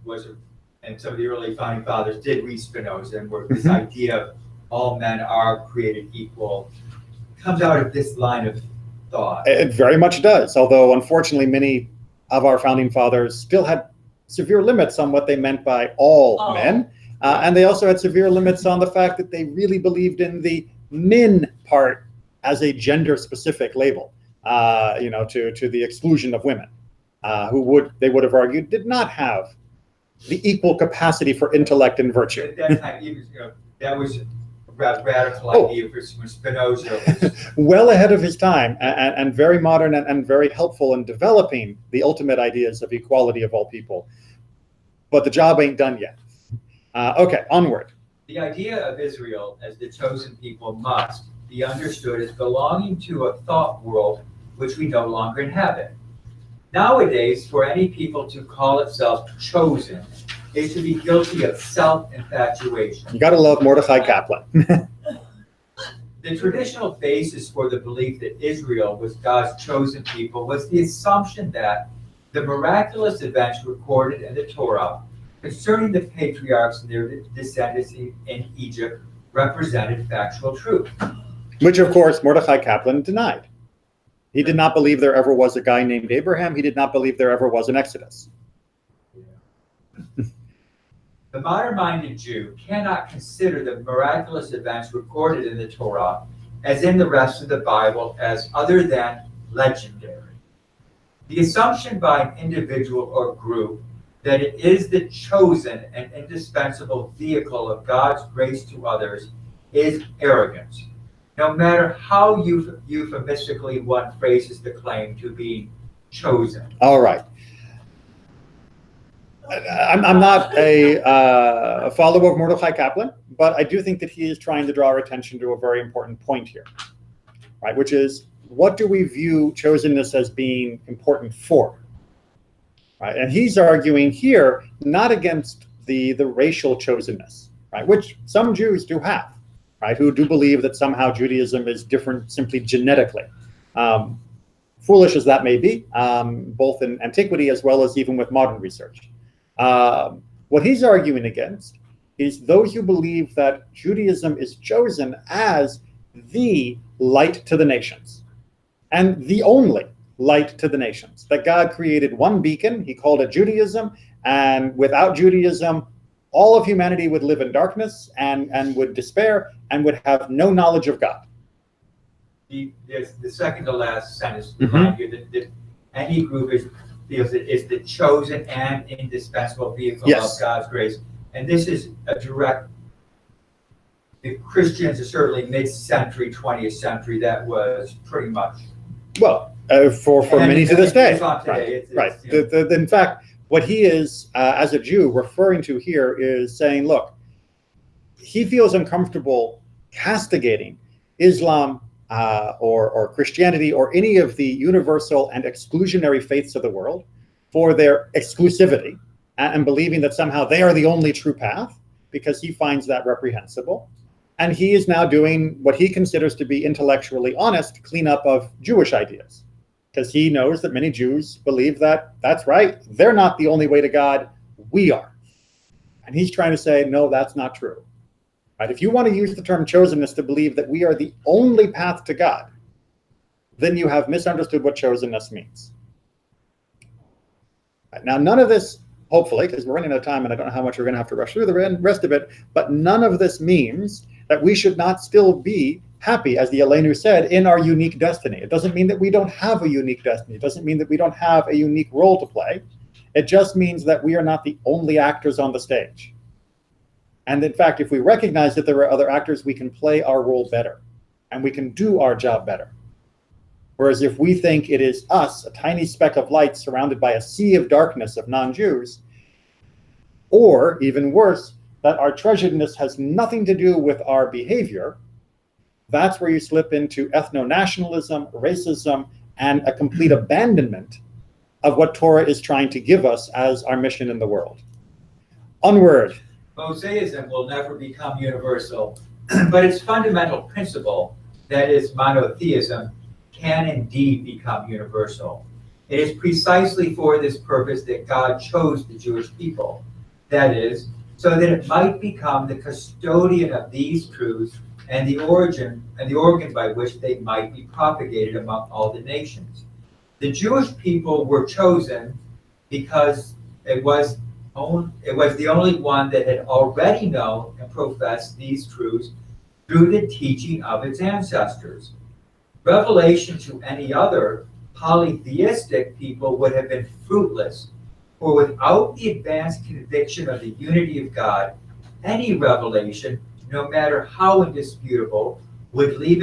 and some of the early founding fathers did read Spinoza, and where this idea of all men are created equal comes out of this line of thought. It very much does, although unfortunately many of our founding fathers still had severe limits on what they meant by all men. And they also had severe limits on the fact that they really believed in the min part as a gender-specific label, to the exclusion of women, they would have argued did not have the equal capacity for intellect and virtue. At that time, that was a radical idea for Spinoza. Well ahead of his time, and very modern and very helpful in developing the ultimate ideas of equality of all people. But the job ain't done yet. Okay, onward. The idea of Israel as the chosen people must be understood as belonging to a thought world which we no longer inhabit. Nowadays, for any people to call itself chosen is to be guilty of self-infatuation. You got to love Mordecai Kaplan. The traditional basis for the belief that Israel was God's chosen people was the assumption that the miraculous events recorded in the Torah concerning the patriarchs and their descendants in Egypt represented factual truth. Which, of course, Mordecai Kaplan denied. He did not believe there ever was a guy named Abraham. He did not believe there ever was an Exodus. The modern-minded Jew cannot consider the miraculous events recorded in the Torah, as in the rest of the Bible, as other than legendary. The assumption by an individual or group that it is the chosen and indispensable vehicle of God's grace to others is arrogance, no matter how euphemistically one phrases the claim to be chosen. All right. I'm not a follower of Mordecai Kaplan, but I do think that he is trying to draw our attention to a very important point here, right? Which is, what do we view chosenness as being important for? Right? And he's arguing here not against the racial chosenness, right? Which some Jews do have, right? Who do believe that somehow Judaism is different simply genetically. Foolish as that may be, both in antiquity as well as even with modern research. What he's arguing against is those who believe that Judaism is chosen as the light to the nations and the only light to the nations. That God created one beacon, he called it Judaism, and without Judaism, all of humanity would live in darkness and would despair and would have no knowledge of God. The second to last sentence behind you, that any group feels it is the chosen and indispensable vehicle of God's grace. And this is a direct, the Christians are certainly mid-century, 20th century, that was pretty much. Well, for many to this day. Right. In fact, what he is, as a Jew, referring to here is saying, look, he feels uncomfortable castigating Islam or Christianity or any of the universal and exclusionary faiths of the world for their exclusivity and believing that somehow they are the only true path, because he finds that reprehensible. And he is now doing what he considers to be intellectually honest cleanup of Jewish ideas, because he knows that many Jews believe that that's right, they're not the only way to God, we are. And he's trying to say, no, that's not true. Right? If you want to use the term chosenness to believe that we are the only path to God, then you have misunderstood what chosenness means. Right, now, none of this, hopefully, because we're running out of time and I don't know how much we're going to have to rush through the rest of it, but none of this means that we should not still be happy, as the Elenu said, in our unique destiny. It doesn't mean that we don't have a unique destiny. It doesn't mean that we don't have a unique role to play. It just means that we are not the only actors on the stage. And in fact, if we recognize that there are other actors, we can play our role better and we can do our job better. Whereas if we think it is us, a tiny speck of light surrounded by a sea of darkness of non-Jews, or even worse, that our treasuredness has nothing to do with our behavior, that's where you slip into ethno-nationalism, racism, and a complete abandonment of what Torah is trying to give us as our mission in the world. Onward. Mosaism will never become universal, but its fundamental principle, that is monotheism, can indeed become universal. It is precisely for this purpose that God chose the Jewish people, that is, so that it might become the custodian of these truths and the organ by which they might be propagated among all the nations. The Jewish people were chosen because it was the only one that had already known and professed these truths through the teaching of its ancestors. Revelation to any other polytheistic people would have been fruitless, for without the advanced conviction of the unity of God, any revelation, no matter how indisputable, would leave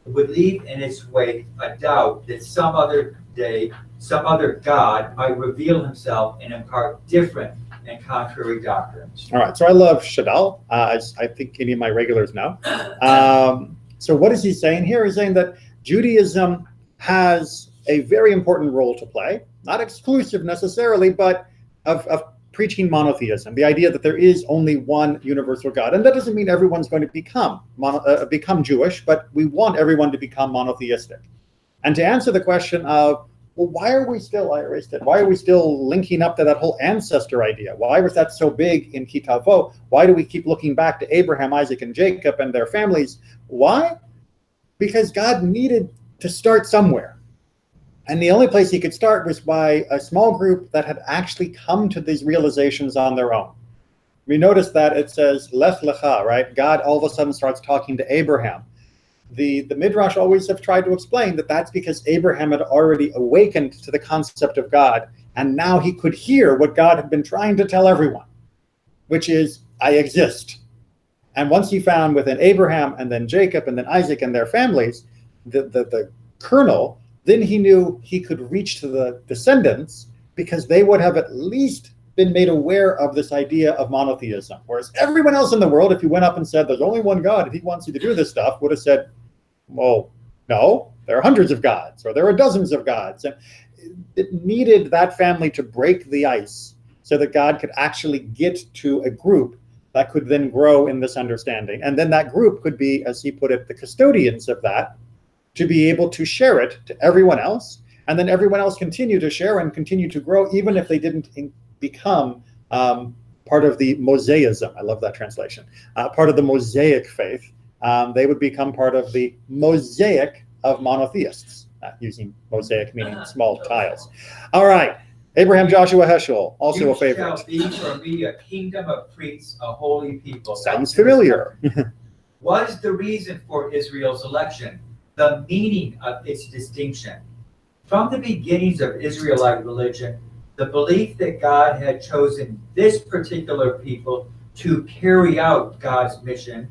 in its wake a doubt that some other day, some other God might reveal himself and impart different and contrary doctrines. All right, so I love Shadal, as I think any of my regulars know. So what is he saying here? He's saying that Judaism has a very important role to play, not exclusive necessarily, but of preaching monotheism, the idea that there is only one universal God. And that doesn't mean everyone's going to become Jewish, but we want everyone to become monotheistic. And to answer the question of, well, why are we still linking up to that whole ancestor idea? Why was that so big in Tavo? Why do we keep looking back to Abraham, Isaac, and Jacob and their families? Why? Because God needed to start somewhere. And the only place he could start was by a small group that had actually come to these realizations on their own. We notice that it says, Lech Lecha, right? God all of a sudden starts talking to Abraham. The Midrash always have tried to explain that that's because Abraham had already awakened to the concept of God, and now he could hear what God had been trying to tell everyone, which is, I exist. And once he found within Abraham and then Jacob and then Isaac and their families, the kernel, then he knew he could reach to the descendants because they would have at least been made aware of this idea of monotheism. Whereas everyone else in the world, if you went up and said, there's only one God, if he wants you to do this stuff, would have said, well, no, there are hundreds of gods, or there are dozens of gods. And it needed that family to break the ice so that God could actually get to a group that could then grow in this understanding. And then that group could be, as he put it, the custodians of that, to be able to share it to everyone else. And then everyone else continue to share and continue to grow, even if they didn't become part of the Mosaism. I love that translation. Part of the Mosaic faith. They would become part of the mosaic of monotheists, using mosaic meaning small tiles. All right, Abraham Joshua Heschel, also a favorite. You shall be for me a kingdom of priests, a holy people. Sounds familiar. What is the reason for Israel's election? The meaning of its distinction. From the beginnings of Israelite religion, the belief that God had chosen this particular people to carry out God's mission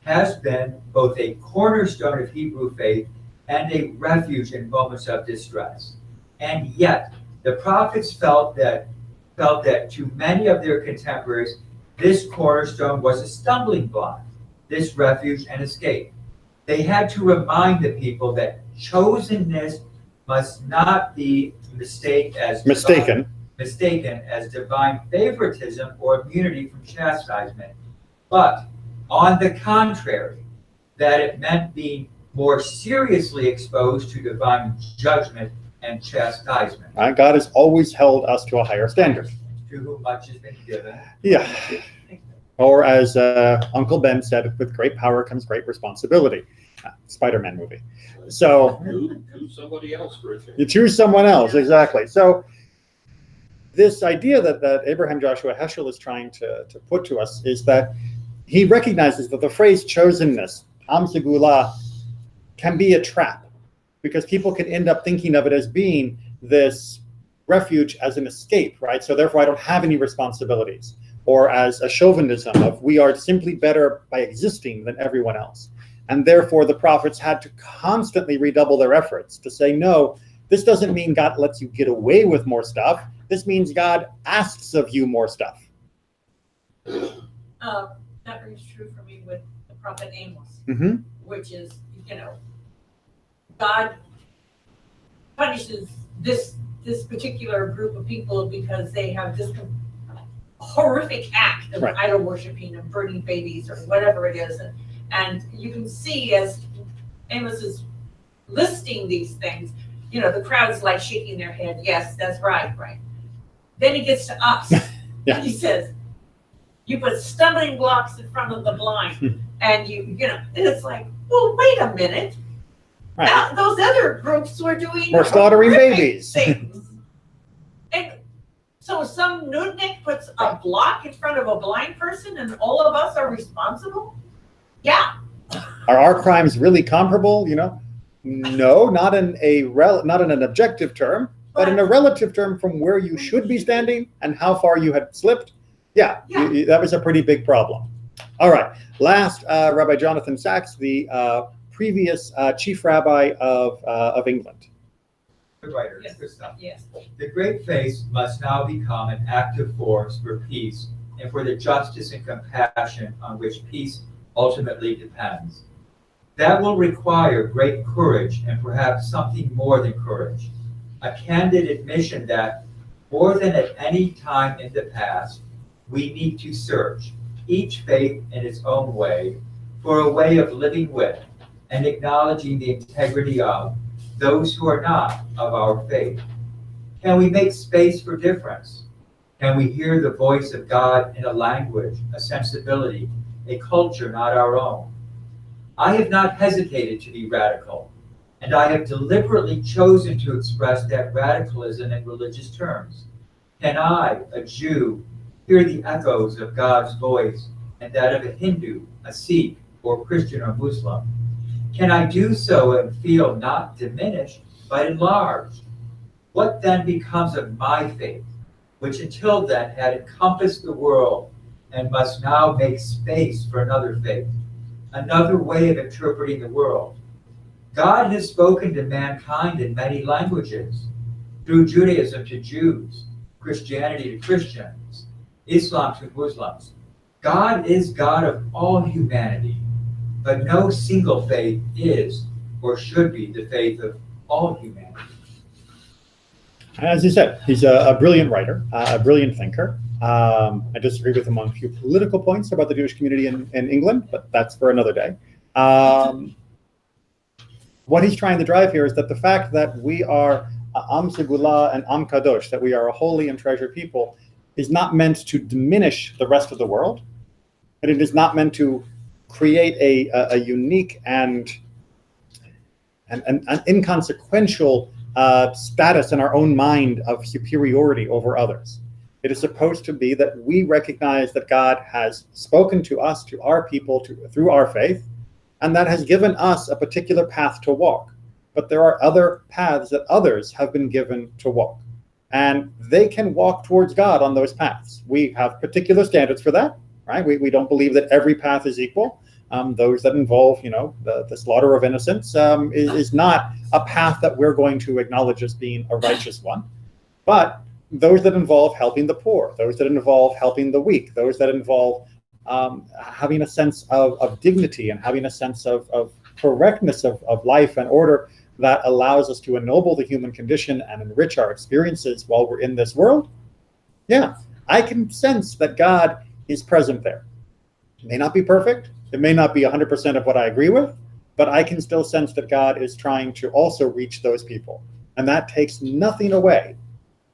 has been both a cornerstone of Hebrew faith and a refuge in moments of distress. And yet, the prophets felt that to many of their contemporaries, this cornerstone was a stumbling block, this refuge and escape. They had to remind the people that chosenness must not be mistaken as divine favoritism or immunity from chastisement, but on the contrary, that it meant being more seriously exposed to divine judgment and chastisement. God has always held us to a higher standard. To whom much has been given. Yeah. Or as Uncle Ben said, with great power comes great responsibility. Spider-Man movie. So choose somebody else for a change. You choose someone else, exactly. So this idea that Abraham Joshua Heschel is trying to put to us is that he recognizes that the phrase chosenness, Am Segula, can be a trap because people can end up thinking of it as being this refuge as an escape, right? So therefore I don't have any responsibilities, or as a chauvinism of we are simply better by existing than everyone else. And therefore the prophets had to constantly redouble their efforts to say, no, this doesn't mean God lets you get away with more stuff. This means God asks of you more stuff. That rings true for me with the prophet Amos, which is, God punishes this particular group of people because they have this horrific act of idol worshiping and burning babies or whatever it is. And you can see as Amos is listing these things, the crowd's like shaking their head. Yes, that's right. Then he gets to us. And he says, you put stumbling blocks in front of the blind. And it's like, well, wait a minute. Right. Now, those other groups were doing We're slaughtering babies. Things. And so some nudnik puts a block in front of a blind person and all of us are responsible? Yeah. Are our crimes really comparable? No, not in an objective term, but in a relative term from where you should be standing and how far you had slipped. Yeah. That was a pretty big problem. All right. Last, Rabbi Jonathan Sachs, the previous chief rabbi of England. Good writer, Yes. good stuff. Yes. The great faith must now become an active force for peace and for the justice and compassion on which peace ultimately depends. That will require great courage and perhaps something more than courage. A candid admission that, more than at any time in the past, we need to search, each faith in its own way, for a way of living with and acknowledging the integrity of those who are not of our faith. Can we make space for difference? Can we hear the voice of God in a language, a sensibility, a culture not our own? I have not hesitated to be radical, and I have deliberately chosen to express that radicalism in religious terms. Can I, a Jew, hear the echoes of God's voice and that of a Hindu, a Sikh, or Christian or Muslim? Can I do so and feel not diminished, but enlarged? What then becomes of my faith, which until then had encompassed the world and must now make space for another faith, another way of interpreting the world? God has spoken to mankind in many languages, through Judaism to Jews, Christianity to Christians, Islam to Muslims. God is God of all humanity, but no single faith is or should be the faith of all humanity. As you said, he's a brilliant writer, a brilliant thinker. I disagree with him on a few political points about the Jewish community in England, but that's for another day. What he's trying to drive here is that the fact that we are Am Segula and Am Kadosh, that we are a holy and treasured people, is not meant to diminish the rest of the world, and it is not meant to create a unique and an inconsequential status in our own mind of superiority over others. It is supposed to be that we recognize that God has spoken to us, to our people, through our faith, and that has given us a particular path to walk. But there are other paths that others have been given to walk, and they can walk towards God on those paths. We have particular standards for that, right? We don't believe that every path is equal. Those that involve, the slaughter of innocents is not a path that we're going to acknowledge as being a righteous one. But those that involve helping the poor, those that involve helping the weak, those that involve having a sense of dignity and having a sense of correctness of life and order that allows us to ennoble the human condition and enrich our experiences while we're in this world, yeah, I can sense that God is present there. It may not be perfect. It may not be 100% of what I agree with, but I can still sense that God is trying to also reach those people. And that takes nothing away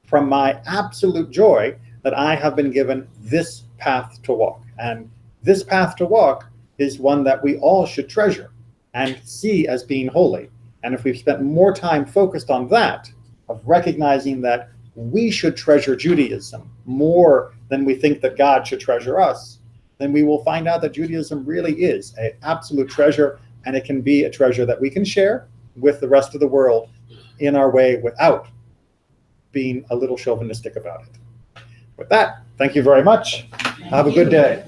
from my absolute joy that I have been given this path to walk. And this path to walk is one that we all should treasure and see as being holy. And if we've spent more time focused on that, of recognizing that we should treasure Judaism more than we think that God should treasure us, then we will find out that Judaism really is an absolute treasure, and it can be a treasure that we can share with the rest of the world in our way without being a little chauvinistic about it. With that, thank you very much. Have a good day.